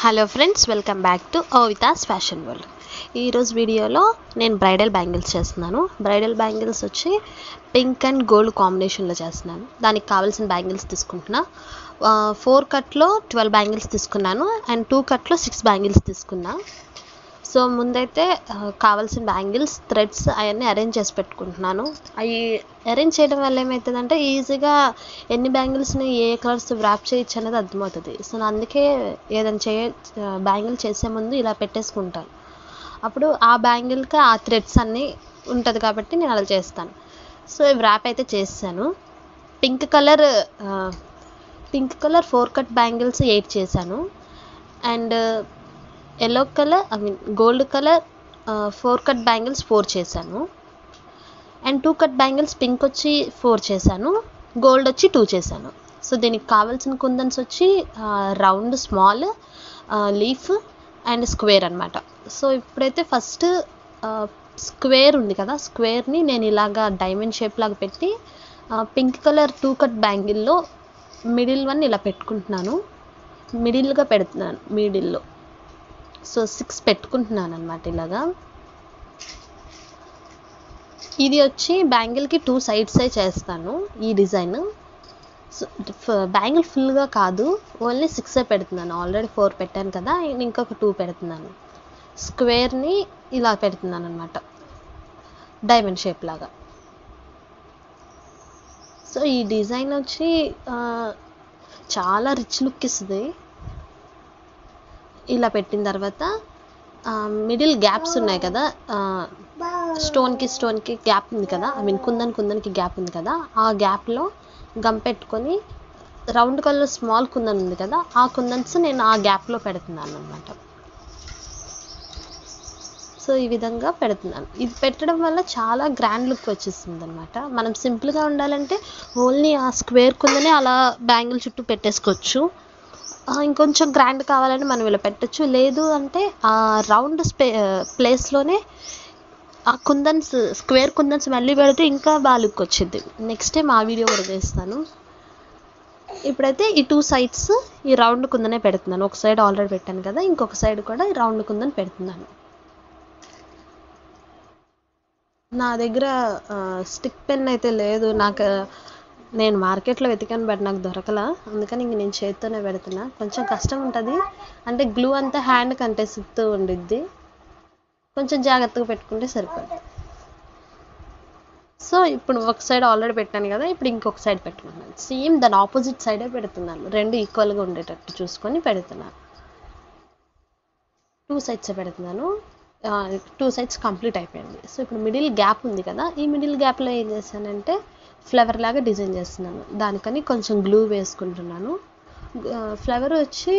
Hello friends, welcome back to Ovitha's fashion world. ఈరోజు వీడియోలో నేను బ్రైడల్ బ్యాంగిల్స్ చేస్తున్నాను. బ్రైడల్ బ్యాంగిల్స్ వచ్చి పింక్ అండ్ గోల్డ్ కాంబినేషన్లో చేస్తున్నాను. దానికి కావాల్సిన బ్యాంగిల్స్ తీసుకుంటున్నా. 4 కట్లో 12 బ్యాంగిల్స్ తీసుకున్నాను అండ్ 2 కట్లో 6 బ్యాంగిల్స్ తీసుకున్నా. సో ముందైతే కావాల్సిన బ్యాంగిల్స్, థ్రెడ్స్ అవన్నీ అరేంజ్ చేసి పెట్టుకుంటున్నాను. అవి అరేంజ్ చేయడం వల్ల ఏమవుతుందంటే ఈజీగా ఎన్ని బ్యాంగిల్స్ని ఏ కలర్స్ వ్రాప్ చేయొచ్చు అనేది అర్థమవుతుంది. సో నేను అందుకే ఏదైనా బ్యాంగిల్ చేసే ముందు ఇలా పెట్టేసుకుంటాను. అప్పుడు ఆ బ్యాంగిల్కి ఆ థ్రెడ్స్ అన్నీ ఉంటుంది కాబట్టి నేను అలా చేస్తాను. సో వ్రాప్ అయితే చేశాను. పింక్ కలర్ 4 కట్ బ్యాంగిల్స్ 8 చేశాను and yellow colour gold colour 4 cut bangles 4 చేశాను అండ్ 2 కట్ బ్యాంగిల్స్ పింక్ వచ్చి 4 చేశాను, గోల్డ్ వచ్చి 2 చేశాను. సో దీనికి కావాల్సిన కుందన్స్ వచ్చి round, small, leaf and square అనమాట. సో ఇప్పుడైతే ఫస్ట్ స్క్వేర్ ఉంది కదా, స్క్వేర్ని నేను ఇలాగా డైమండ్ షేప్ లాగా పెట్టి పింక్ కలర్ 2 కట్ బ్యాంగిల్లో మిడిల్ వన్ ఇలా పెట్టుకుంటున్నాను. మిడిల్గా పెడుతున్నాను, మిడిల్లో. సో 6 పెట్టుకుంటున్నాను అనమాట ఇలాగా. ఇది వచ్చి బ్యాంగిల్కి 2 సైడ్సే చేస్తాను ఈ డిజైన్. సో బ్యాంగిల్ ఫుల్గా కాదు, ఓన్లీ 6 పెడుతున్నాను. ఆల్రెడీ 4 పెట్టాను కదా, ఇంకొక 2 పెడుతున్నాను. స్క్వేర్ని ఇలా పెడుతున్నాను అనమాట, డైమండ్ షేప్ లాగా. సో ఈ డిజైన్ వచ్చి చాలా రిచ్ లుక్ ఇస్తుంది. ఇలా పెట్టిన తర్వాత మిడిల్ గ్యాప్స్ ఉన్నాయి కదా, స్టోన్కి గ్యాప్ ఉంది కదా, కుందన్కి గ్యాప్ ఉంది కదా, ఆ గ్యాప్లో గమ్ పెట్టుకొని రౌండ్ కలర్ స్మాల్ కుందన్ ఉంది కదా, ఆ కుందన్స్ నేను ఆ గ్యాప్లో పెడుతున్నాను అనమాట. సో ఈ విధంగా పెడుతున్నాను. ఇది పెట్టడం వల్ల చాలా గ్రాండ్ లుక్ వచ్చేస్తుంది అనమాట. మనం సింపుల్గా ఉండాలంటే ఓన్లీ ఆ స్క్వేర్ కుందనే అలా బ్యాంగిల్ చుట్టూ పెట్టేసుకోవచ్చు. ఇంకొంచెం గ్రాండ్ కావాలని మనం ఇలా పెట్టచ్చు. లేదు అంటే ఆ రౌండ్ ప్లేస్లోనే ఆ కుందన్స్, స్క్వేర్ కుందన్స్ మళ్ళీ పెడితే ఇంకా బాగా లుక్ వచ్చింది. నెక్స్ట్ టైం ఆ వీడియో కూడా చేస్తాను. ఇప్పుడైతే ఈ 2 సైడ్స్ ఈ రౌండ్ కుందనే పెడుతున్నాను. ఒక సైడ్ ఆల్రెడీ పెట్టాను కదా, ఇంకొక సైడ్ కూడా ఈ రౌండ్ కుందన్ పెడుతున్నాను. నా దగ్గర స్టిక్ పెన్ అయితే లేదు. నేను మార్కెట్లో వెతికాను, బట్ నాకు దొరకలా. అందుకని ఇంక నేను చేతితోనే పెడుతున్నా. కొంచెం కష్టం ఉంటుంది, అంటే గ్లూ అంతా హ్యాండ్కి అంటేస్తూ ఉండిద్ది. కొంచెం జాగ్రత్తగా పెట్టుకుంటే సరిపోద్ది. సో ఇప్పుడు ఒక సైడ్ ఆల్రెడీ పెట్టాను కదా, ఇప్పుడు ఇంకొక సైడ్ పెట్టుకున్నాను. సేమ్ దాని ఆపోజిట్ సైడే పెడుతున్నాను. 2 ఈక్వల్గా ఉండేటట్టు చూసుకొని పెడుతున్నాను. 2 సైడ్స్ పెడుతున్నాను. 2 సైడ్స్ కంప్లీట్ అయిపోయింది. సో ఇప్పుడు మిడిల్ గ్యాప్ ఉంది కదా, ఈ మిడిల్ గ్యాప్లో ఏం చేశానంటే ఫ్లవర్ లాగా డిజైన్ చేస్తున్నాను. దానికని కొంచెం గ్లూ వేసుకుంటున్నాను. ఫ్లవర్ వచ్చి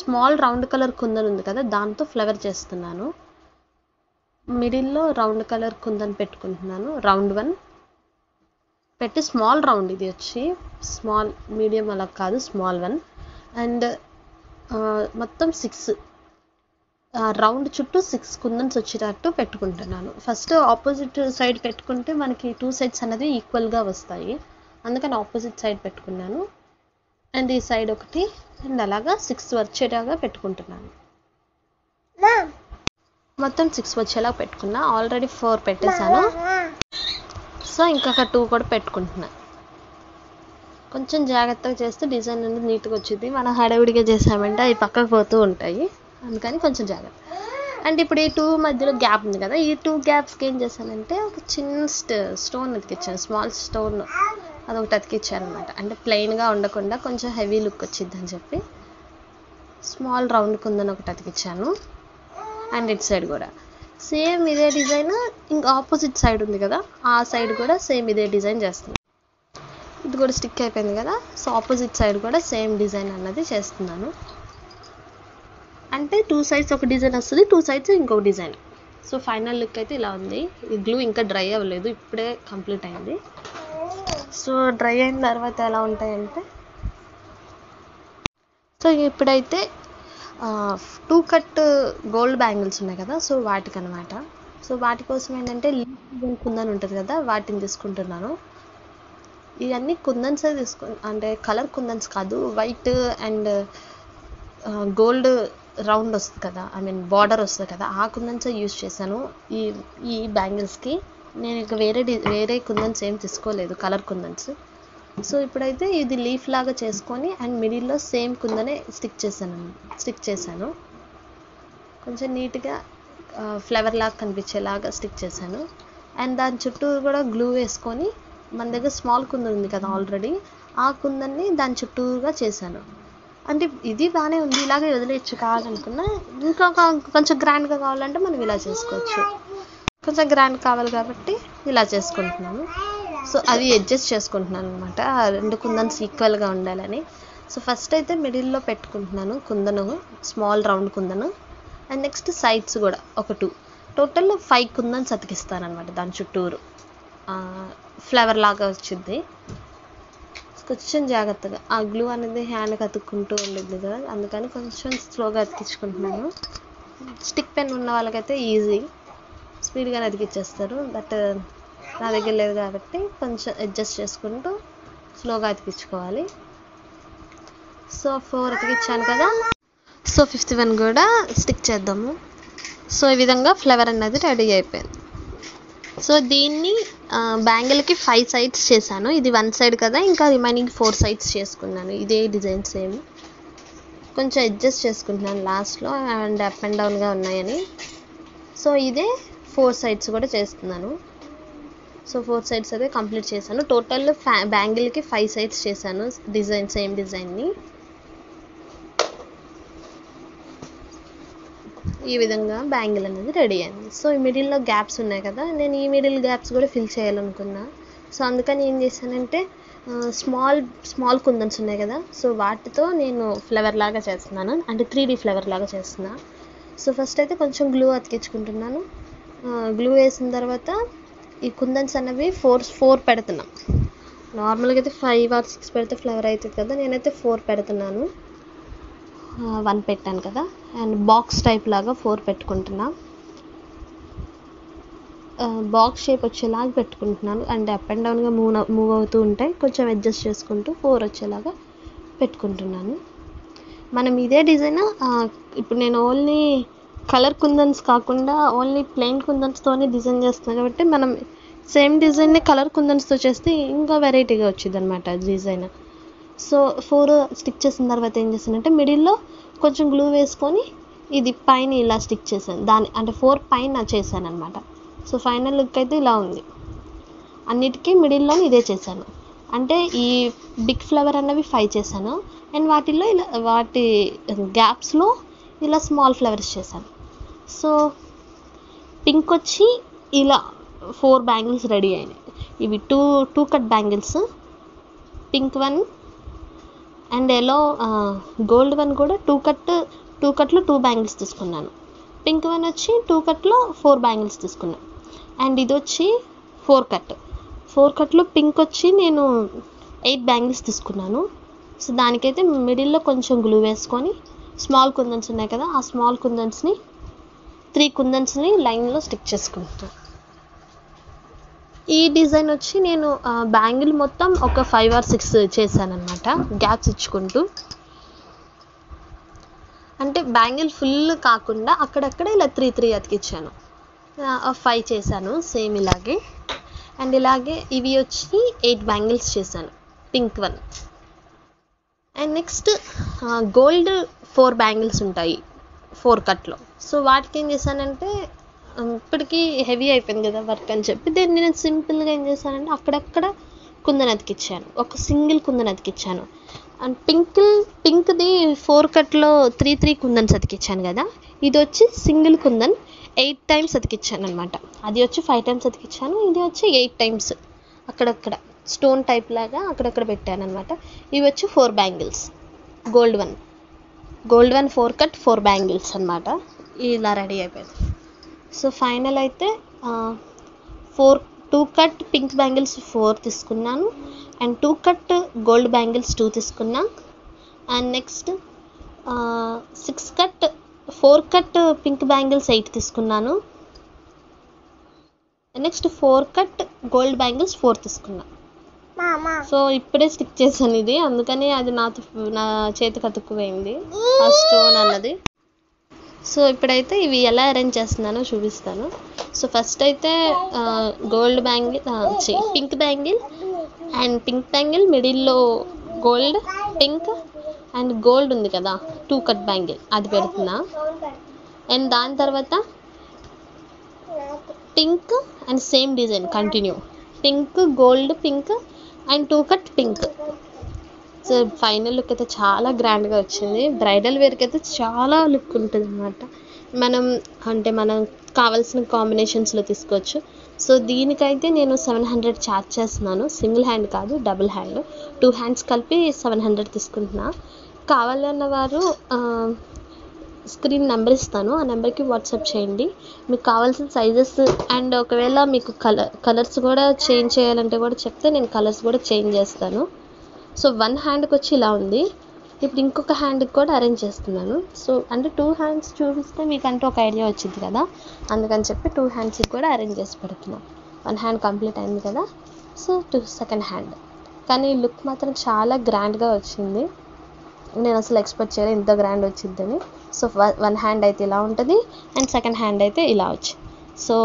స్మాల్ రౌండ్ కలర్ కుందన్ ఉంది కదా, దాంతో ఫ్లవర్ చేస్తున్నాను. మిడిల్లో రౌండ్ కలర్ కుందన్ పెట్టుకుంటున్నాను. రౌండ్ 1 పెట్టి స్మాల్ రౌండ్, ఇది వచ్చి స్మాల్, మీడియం అలా కాదు, స్మాల్ 1 అండ్ మొత్తం 6 రౌండ్ చుట్టూ 6 కుందన్స్ వచ్చేటట్టు పెట్టుకుంటున్నాను. ఫస్ట్ ఆపోజిట్ సైడ్ పెట్టుకుంటే మనకి 2 సైడ్స్ అనేది ఈక్వల్గా వస్తాయి. అందుకని ఆపోజిట్ సైడ్ పెట్టుకున్నాను అండ్ ఈ సైడ్ ఒకటి అండ్ అలాగా 6 వచ్చేలాగా పెట్టుకుంటున్నాను. మొత్తం 6 వచ్చేలా పెట్టుకున్నా. ఆల్రెడీ 4 పెట్టేశాను. సో ఇంకొక 2 కూడా పెట్టుకుంటున్నా. కొంచెం జాగ్రత్తగా చేస్తే డిజైన్ అనేది నీట్గా వచ్చింది. మనం హడావిడిగా చేసామంటే అవి పక్కకు పోతూ ఉంటాయి, అందుకని కొంచెం జాగ్రత్త. అండ్ ఇప్పుడు ఈ 2 మధ్యలో గ్యాప్ ఉంది కదా, ఈ 2 గ్యాప్స్కి ఏం చేశానంటే ఒక చిన్న స్టోన్ అతికిచ్చాను, స్మాల్ స్టోన్ అదొకటి అతికిచ్చాను అనమాట. అంటే ప్లెయిన్గా ఉండకుండా కొంచెం హెవీ లుక్ వచ్చింది అని చెప్పి స్మాల్ రౌండ్ కుందని ఒకటి అతికిచ్చాను. అండ్ ఇటు సైడ్ కూడా సేమ్ ఇదే డిజైన్, ఇంకా ఆపోజిట్ సైడ్ ఉంది కదా, ఆ సైడ్ కూడా సేమ్ ఇదే డిజైన్ చేస్తున్నాను. ఇది కూడా స్టిక్ అయిపోయింది కదా, సో ఆపోజిట్ సైడ్ కూడా సేమ్ డిజైన్ అన్నది చేస్తున్నాను. అంటే 2 సైడ్స్ ఒక డిజైన్ వస్తుంది, 2 సైడ్స్ ఇంకొక డిజైన్. సో ఫైనల్ లుక్ అయితే ఇలా ఉంది. ఈ గ్లూ ఇంకా డ్రై అవ్వలేదు, ఇప్పుడే కంప్లీట్ అయింది. సో డ్రై అయిన తర్వాత ఎలా ఉంటాయంటే, సో ఇప్పుడైతే 2 కట్ గోల్డ్ బ్యాంగిల్స్ ఉన్నాయి కదా, సో వాటికనమాట. సో వాటి కోసం ఏంటంటే లీఫ్ కుందన్ ఉంటుంది కదా, వాటిని తీసుకుంటున్నాను. ఇవన్నీ కుందన్స్ అంటే కలర్ కుందన్స్ కాదు, వైట్ అండ్ గోల్డ్ రౌండ్ వస్తుంది కదా, ఐ మీన్ బార్డర్ వస్తుంది కదా, ఆ కుందన్స్ యూజ్ చేశాను ఈ ఈ బ్యాంగిల్స్కి. నేను ఇక వేరే కుందన్స్ ఏం తీసుకోలేదు, కలర్ కుందన్స్. సో ఇప్పుడైతే ఇది లీఫ్ లాగా చేసుకొని అండ్ మిడిల్లో సేమ్ కుందనే స్టిక్ చేశాను. కొంచెం నీట్గా ఫ్లవర్ లాగా కనిపించేలాగా స్టిక్ చేశాను. అండ్ దాని చుట్టూ కూడా గ్లూ వేసుకొని, మన దగ్గర స్మాల్ కుందన్ ఉంది కదా ఆల్రెడీ, ఆ కుందన్ని దాని చుట్టూగా చేశాను. అంటే ఇది బాగానే ఉంది, ఇలాగే వదిలేయచ్చు కావాలనుకున్నా. ఇంకా కొంచెం గ్రాండ్గా కావాలంటే మనం ఇలా చేసుకోవచ్చు. కొంచెం గ్రాండ్ కావాలి కాబట్టి ఇలా చేసుకుంటున్నాను. సో అది అడ్జస్ట్ చేసుకుంటున్నాను అనమాట, ఆ రెండు కుందన్స్ ఈక్వల్గా ఉండాలని. సో ఫస్ట్ అయితే మిడిల్లో పెట్టుకుంటున్నాను kundan, small round kundan. And next sides కూడా ఒక 2, టోటల్ 5 కుందన్స్ అతికిస్తాను అనమాట దాని చుట్టూరు. ఫ్లవర్ లాగా వచ్చింది. కొంచెం జాగ్రత్తగా, ఆ గ్లూ అనేది హ్యాండ్కి అతుక్కుంటూ ఉండిద్ది కదా, అందుకని కొంచెం స్లోగా అతికించుకుంటున్నాను. స్టిక్ పెన్ ఉన్న వాళ్ళకైతే ఈజీ, స్పీడ్గానే అతికిచ్చేస్తారు. బట్ నా దగ్గర లేదు కాబట్టి కొంచెం అడ్జస్ట్ చేసుకుంటూ స్లోగా అతికించుకోవాలి. సో 4 అతికించాను కదా, సో 5th వన్ కూడా స్టిక్ చేద్దాము. సో ఈ విధంగా ఫ్లవర్ అనేది రెడీ అయిపోయింది. సో దీన్ని బ్యాంగిల్కి 5 సైడ్స్ చేశాను. ఇది 1 సైడ్ కదా, ఇంకా రిమైనింగ్ 4 సైడ్స్ చేసుకున్నాను. ఇదే డిజైన్ సేమ్. కొంచెం అడ్జస్ట్ చేసుకుంటున్నాను లాస్ట్లో, అండ్ అప్ అండ్ డౌన్గా ఉన్నాయని. సో ఇదే 4 సైడ్స్ కూడా చేస్తున్నాను. సో 4 సైడ్స్ అయితే కంప్లీట్ చేశాను. టోటల్ బ్యాంగిల్కి 5 సైడ్స్ చేశాను డిజైన్, సేమ్ డిజైన్ని. ఈ విధంగా బ్యాంగిల్ అనేది రెడీ అయింది. సో ఈ మిడిల్లో గ్యాప్స్ ఉన్నాయి కదా, నేను ఈ మిడిల్ గ్యాప్స్ కూడా ఫిల్ చేయాలనుకున్నా. సో అందుకని ఏం చేశానంటే స్మాల్ కుందన్స్ ఉన్నాయి కదా, సో వాటితో నేను ఫ్లవర్ లాగా చేస్తున్నాను, అంటే 3D ఫ్లవర్ లాగా చేస్తున్నా. సో ఫస్ట్ అయితే కొంచెం గ్లూ అతికించుకుంటున్నాను. గ్లూ వేసిన తర్వాత ఈ కుందన్స్ అనేవి 4 పెడుతున్నాం. నార్మల్గా అయితే 5 or 6 పెడితే ఫ్లవర్ అవుతుంది కదా, నేనైతే 4 పెడుతున్నాను. 1 పెట్టాను కదా, అండ్ బాక్స్ టైప్ లాగా 4 పెట్టుకుంటున్నా. బాక్స్ షేప్ వచ్చేలాగా పెట్టుకుంటున్నాను, అండ్ అప్ అండ్ డౌన్గా మూవ్ అవుతూ ఉంటాయి, కొంచెం అడ్జస్ట్ చేసుకుంటూ 4 వచ్చేలాగా పెట్టుకుంటున్నాను. మనం ఇదే డిజైన్ ఇప్పుడు నేను ఓన్లీ కలర్ కుందన్స్ కాకుండా ఓన్లీ ప్లెయిన్ కుందన్స్తోనే డిజైన్ చేస్తున్నాను కాబట్టి, మనం సేమ్ డిజైన్ని కలర్ కుందన్స్తో చేస్తే ఇంకా వెరైటీగా వచ్చింది అనమాట డిజైన్. సో 4 స్టిక్ చేసిన తర్వాత ఏం చేశానంటే మిడిల్లో కొంచెం గ్లూ వేసుకొని ఇది పైన ఇలా స్టిక్ చేశాను, అంటే 4 పైన చేశాను అనమాట. సో ఫైనల్ లుక్ అయితే ఇలా ఉంది. అన్నిటికీ మిడిల్లో ఇదే చేశాను. అంటే ఈ బిగ్ ఫ్లవర్ అన్నవి 5 చేశాను, అండ్ వాటిల్లో ఇలా వాటి గ్యాప్స్లో ఇలా స్మాల్ ఫ్లవర్స్ చేశాను. సో పింక్ వచ్చి ఇలా 4 బ్యాంగిల్స్ రెడీ అయినాయి. ఇవి two cut bangles, pink one and yellow gold one కూడా 2 కట్లు 2 బ్యాంగిల్స్ తీసుకున్నాను. పింక్ వన్ వచ్చి 2 కట్లో 4 బ్యాంగిల్స్ తీసుకున్నాను. అండ్ ఇది వచ్చి 4 కట్లో పింక్ వచ్చి నేను 8 బ్యాంగిల్స్ తీసుకున్నాను. సో దానికైతే మిడిల్లో కొంచెం గ్లూ వేసుకొని స్మాల్ కుందన్స్ ఉన్నాయి కదా, ఆ స్మాల్ కుందన్స్ని 3 కుందన్స్ని లైన్లో స్టిక్ చేసుకుంటాను. ఈ డిజైన్ వచ్చి నేను బ్యాంగిల్ మొత్తం ఒక 5 or 6 చేశాను అనమాట, గ్యాప్స్ ఇచ్చుకుంటూ. అంటే బ్యాంగిల్ ఫుల్ కాకుండా అక్కడక్కడ ఇలా 3 అతికిచ్చాను. 5 చేశాను సేమ్ ఇలాగే. అండ్ ఇలాగే ఇవి వచ్చి 8 బ్యాంగిల్స్ చేశాను, pink one. And next gold 4 bangles ఉంటాయి 4 కట్లో. సో వాటికి ఏం చేశానంటే, ఇప్పటికీ హెవీ అయిపోయింది కదా వర్క్ అని చెప్పి దీన్ని నేను సింపుల్గా ఏం చేశానంటే అక్కడక్కడ కుందన్ అతికిచ్చాను, ఒక సింగిల్ కుందన్ అతికిచ్చాను. అండ్ పింక్ది 4 కట్లో 3 కుందన్స్ అతికిచ్చాను కదా, ఇది వచ్చి సింగిల్ కుందన్ 8 times అతికిచ్చాను అనమాట. అది వచ్చి 5 times అతికిచ్చాను, ఇది వచ్చి 8 times అక్కడక్కడ స్టోన్ టైప్ లాగా అక్కడక్కడ పెట్టాను అనమాట. ఇవి వచ్చి 4 bangles, gold one 4 cut 4 bangles అనమాట. ఇలా రెడీ అయిపోయింది. సో ఫైనల్ అయితే 2 కట్ పింక్ బ్యాంగిల్స్ 4 తీసుకున్నాను, అండ్ 2 కట్ గోల్డ్ బ్యాంగిల్స్ 2 తీసుకున్నా. And next 4 cut pink bangles 8 తీసుకున్నాను. నెక్స్ట్ 4 కట్ గోల్డ్ బ్యాంగిల్స్ 4 తీసుకున్నా. సో ఇప్పుడే స్టిక్ చేశాను ఇది, అందుకని అది నా చేతికి అతుక్కుపోయింది ఆ స్టోన్ అన్నది. సో ఇప్పుడైతే ఇవి ఎలా అరేంజ్ చేస్తున్నానో చూపిస్తాను. సో ఫస్ట్ అయితే gold bangle, pink bangle and pink bangle మిడిల్లో గోల్డ్, పింక్ అండ్ గోల్డ్ ఉంది కదా 2 కట్ బ్యాంగిల్ అది పెడుతున్నా. అండ్ దాని తర్వాత pink and same design continue, pink gold pink and 2 cut pink. So final look అయితే చాలా గ్రాండ్గా వచ్చింది. బ్రైడల్ వేర్కి అయితే చాలా లుక్ ఉంటుంది అన్నమాట. మనం కావాల్సిన కాంబినేషన్స్లో తీసుకోవచ్చు. సో దీనికైతే నేను 700 ఛార్జ్ చేస్తున్నాను. సింగిల్ హ్యాండ్ కాదు, డబుల్ హ్యాండ్, 2 హ్యాండ్స్ కలిపి 700 తీసుకుంటున్నా. కావాలన్న వారు స్క్రీన్ నెంబర్ ఇస్తాను, ఆ నెంబర్కి వాట్సాప్ చేయండి. మీకు కావాల్సిన సైజెస్ అండ్ ఒకవేళ మీకు కలర్స్ కూడా చేంజ్ చేయాలంటే కూడా చెప్తే నేను కలర్స్ కూడా చేంజ్ చేస్తాను. సో 1 హ్యాండ్కి వచ్చి ఇలా ఉంది. ఇప్పుడు ఇంకొక హ్యాండ్కి కూడా అరేంజ్ చేస్తున్నాను. సో అంటే 2 హ్యాండ్స్ చూపిస్తే మీకు అంటే ఒక ఐడియా వచ్చింది కదా, అందుకని చెప్పి 2 హ్యాండ్స్కి కూడా అరేంజ్ చేసి పెడుతున్నాను. 1 హ్యాండ్ కంప్లీట్ అయింది కదా, సో సెకండ్ హ్యాండ్. కానీ లుక్ మాత్రం చాలా గ్రాండ్గా వచ్చింది. నేను అసలు ఎక్స్పెక్ట్ చేయలేదు ఇంత గ్రాండ్ వచ్చిందని. సో 1 హ్యాండ్ అయితే ఇలా ఉంటుంది అండ్ సెకండ్ హ్యాండ్ అయితే ఇలా వచ్చింది. సో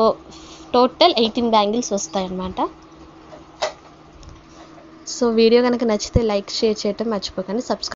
టోటల్ 18 బ్యాంగిల్స్ వస్తాయన్నమాట. సో వీడియో కనుక నచ్చితే లైక్, షేర్ చేయటం మర్చిపోకండి. సబ్స్క్రైబ్